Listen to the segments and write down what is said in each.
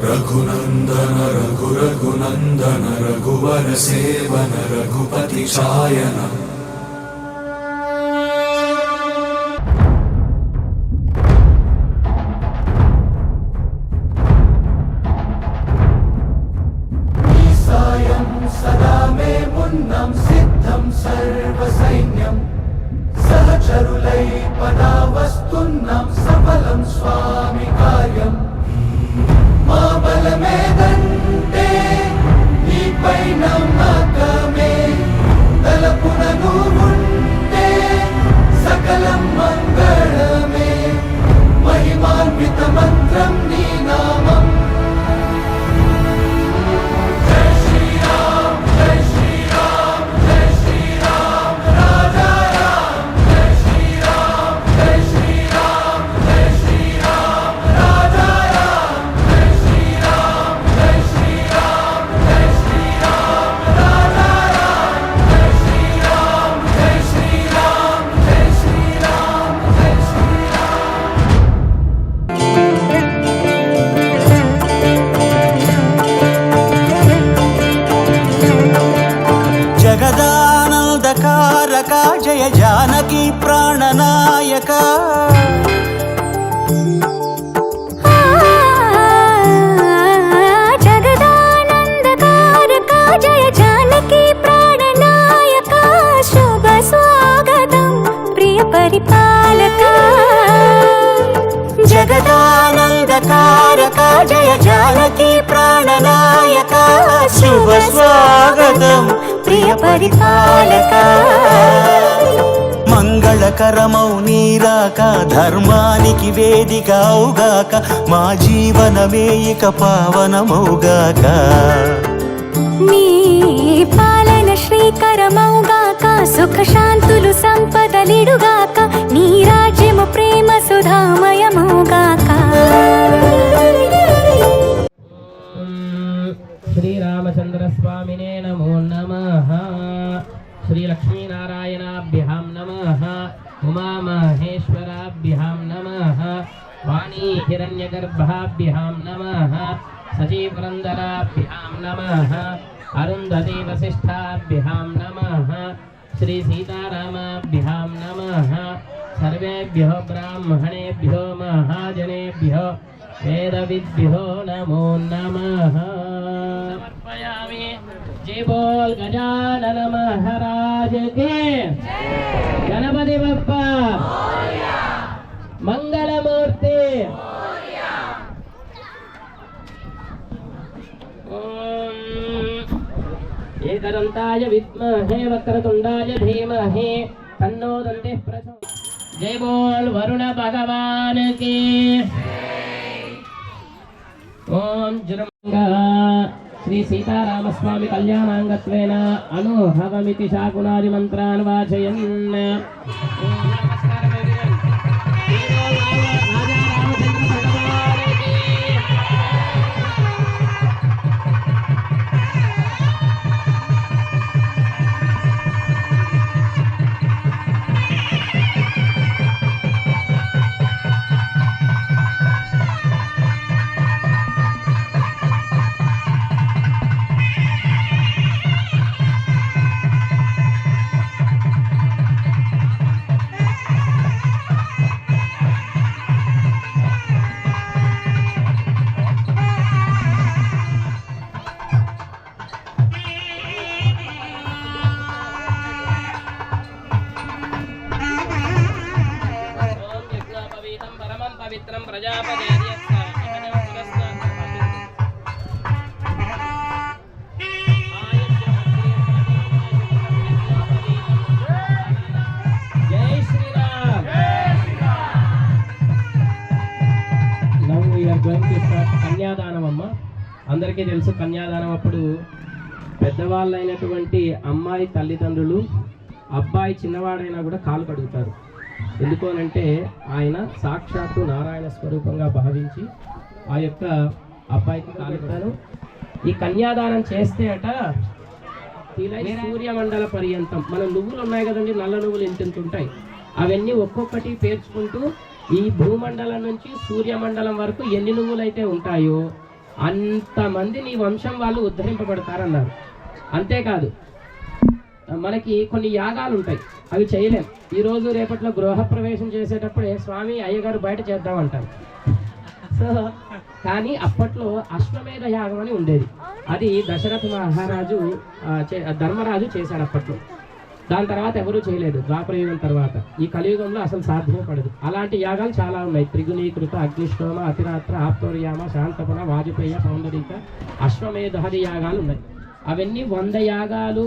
रघुनंदन रघुनंदन रघुवर seven Raghupati Shayan. सदा मे मुन्नं सिद्धं सर्वसैन्यं सहचरुलै पदावस्तुन्नं सफलं स्वामि कार्यं मा बलमेदन्ते नीपै नमकमे तलपुननु मुन्टे सकलं मङ्गलमे महिमान्वितमन्त्रं नीनामम्। जगदानंदकारक जय जानकी प्राणनायक। जगदानंदकारक जय जानकी प्राणनायक शुभ स्वागतं प्रिय परिपालक। जगदानंदकारक जय जानकी प्राणनायक शुभ स्वागतं प्रिय परिपालक। మంగళకరమౌ నీరాక ధర్మానికి వేదిక అవుగాక మా జీవనమే ఇక పావనమౌగాక। నీ పాలన శ్రీకరమౌగాక సుఖ శాంతులు సంపదలిడుగాక నీ రాజ్యము ప్రేమ సుధామయమౌగాక। శ్రీరామచంద్ర స్వామినే నమో నమః। శ్రీ లక్ష్మీనారాయణాభ్యాం నమః। ఉమామహేశ్వరాభ్యాం నమః। వాణీ హిరణ్యగర్భాభ్యాం నమః। సచీపురందరాభ్యాం నమః। అరుంధతీ వసిష్ఠాభ్యాం నమః। శ్రీ సీతారామాభ్యాం నమః। సర్వేభ్యో బ్రాహ్మణేభ్యో మహాజనేభ్యో వేదవిద్భ్యో నమో నమః। సమర్పయామి। जय बोल गजानन महाराज के गणपति बप्पा मंगलमूर्ति। एकदन्ताय विद्महे वक्रतुण्डाय धीमहि तन्नो दन्तिः प्रचोदयात्। जय बोल वरुण भगवान की। ओम जुर्मंगा श्री सीतारामस्वामी कल्याणांगत्वेन अनुहवमिति शाकुनादि मंत्रान् वाचयन्। पवित्रं प्रजापति जय Shri Ram. Now we are going to start కన్యాదానం అమ్మ। అందరికీ తెలుసు కన్యాదానం అప్పుడు పెద్దవాళ్ళైనటువంటి అమ్మాయి తల్లిదండ్రులు అబ్బాయి చిన్నవాడైనా కూడా కాలు కడుగుతారు। ఎందుకు అనంటే ఆయన సాక్షాత్తు నారాయణ స్వరూపంగా భావించి ఆ యొక్క అబ్బాయికి కాలుతారు। ఈ కన్యాదానం చేస్తే అట సూర్యమండల పర్యంతం మన నువ్వులు ఉన్నాయి కదండి, నల్ల నువ్వులు ఇంత ఉంటాయి, అవన్నీ ఒక్కొక్కటి పేర్చుకుంటూ ఈ భూమండలం నుంచి సూర్యమండలం వరకు ఎన్ని నువ్వులు అయితే ఉంటాయో అంతమంది నీ వంశం వాళ్ళు ఉద్ధరింపబడతారన్నారు. అంతేకాదు మనకి కొన్ని యాగాలు ఉంటాయి, అవి చేయలేం. ఈరోజు రేపట్లో గృహప్రవేశం చేసేటప్పుడే స్వామి అయ్యగారు బయట చేద్దామంటారు. సో కానీ అప్పట్లో అశ్వమేధ యాగం అని ఉండేది. అది దశరథ మహారాజు ధర్మరాజు చేశాడు అప్పట్లో. దాని తర్వాత ఎవరూ చేయలేదు. ద్వాపరయుగం తర్వాత ఈ కలియుగంలో అసలు సాధ్యమే పడదు. అలాంటి యాగాలు చాలా ఉన్నాయి. త్రిగుణీకృత, అగ్నిష్టోమ, అతిరాత్ర, ఆప్తోర్యామ, శాంతపన, వాజపేయ, పౌండరీక, అశ్వమేధాది యాగాలు ఉన్నాయి. అవన్నీ 100 యాగాలు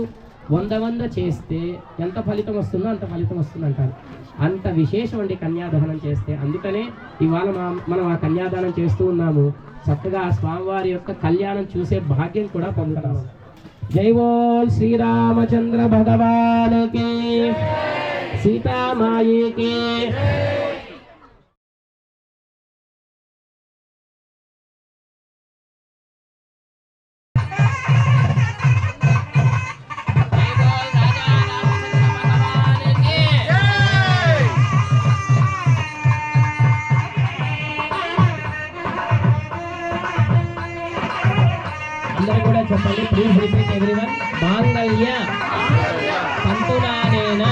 100 చేస్తే ఎంత ఫలితం వస్తుందో అంత ఫలితం వస్తుంది అంటారు. అంత విశేషం అండి కన్యాదానం చేస్తే. అందుకనే ఇవాళ మనం ఆ కన్యాదానం చేస్తూ ఉన్నాము. చక్కగా ఆ స్వామివారి యొక్క కళ్యాణం చూసే భాగ్యం కూడా పొందుతాము. జై బోల్ శ్రీరామచంద్ర భగవానికి, సీతామాయికి. అందరూ కూడా చెప్పండి, ప్లీజ్ రిపీట్ ఎవ్రీవన్. మాంగళ్య సంతునానేన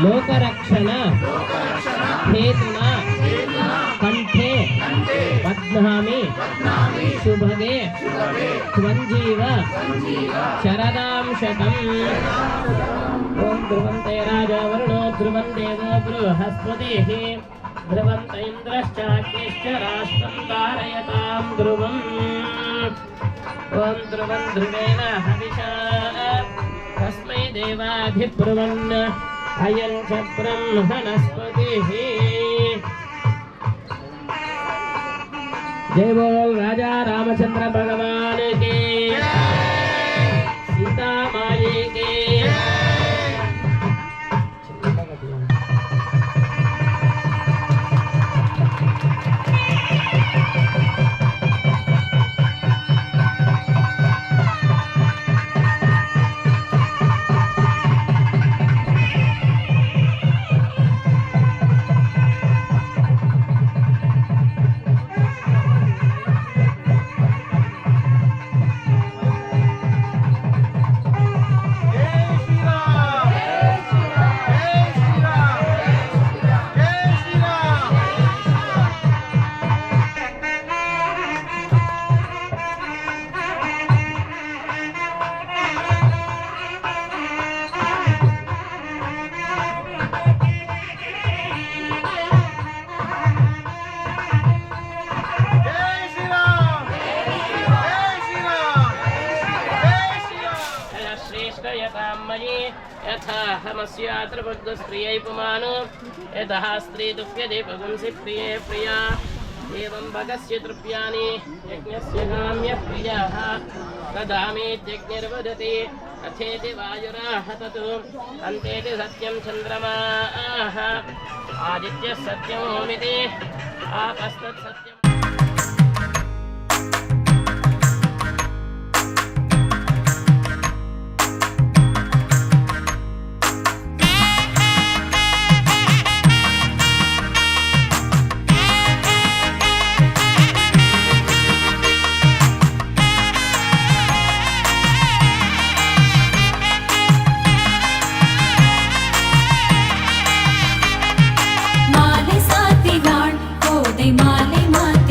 లోకరక్షణ హేతున కంఠే బధ్నామి శుభగే త్వంజీవ శరదాం శతం. ఓం ధ్రువంతే రాజా వరుణో ధ్రువం దేవో బృహస్పతిః ధ్రువంత ఇంద్రశ్చాగ్నిశ్చ రాష్ట్రం తారయతాం ధ్రువం. ఓం ధ్రువం ధ్రువేణ హవిషా తస్మై దేవాధిబ్రువన్ అయం చ బ్రహ్మణస్పతిః. జై బోల్ రాజా రామచంద్ర భగవాన్ కి, సీతామాయి కి. स्त्रियै पुमानो यतः स्त्री दुह्यते पुंसि प्रिये प्रिया एवं भगस्य तृप्यानि यज्ञस्य काम्यः प्रियः तदामीत्यग्निर्वदति अथेति वायुराः ततु अन्तेति सत्यं चन्द्रमाः आदित्यः सत्यमोमिति आपस्तत् सत्यम्. माले साथी गाड़ कोदे माले माले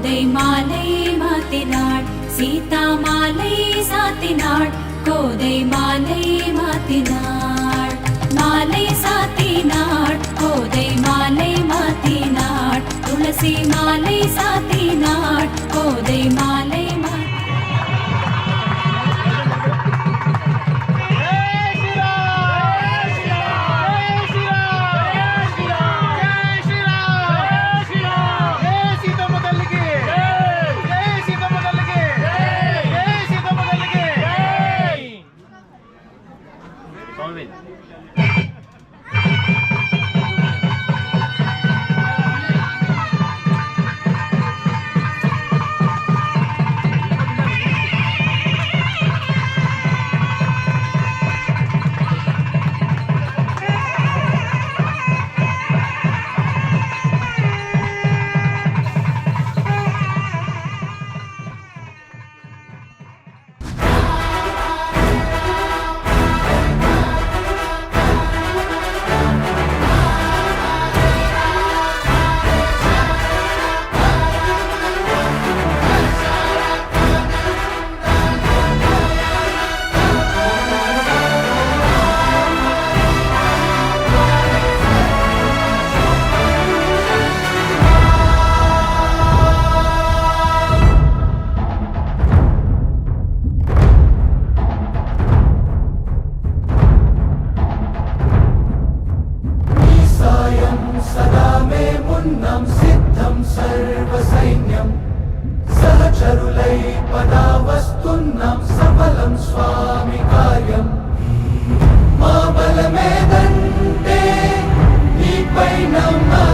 கோதை மாலை மாத்தினாள் சீதா மாலை சாத்தினாள் கோதை மாலை மாத்தினாள் மாலை சாத்தினாள் கோதை மாலை மாத்தினாள் துளசி மாலை சாத்தினாள் கோதை மாலை सदा मे मुन्नं सिद्धं सर्वसैन्यं सहचरुलै पदावस्तुन्नं सफलं स्वामि कार्यम् मा बलमेदन्ते नीपै नमः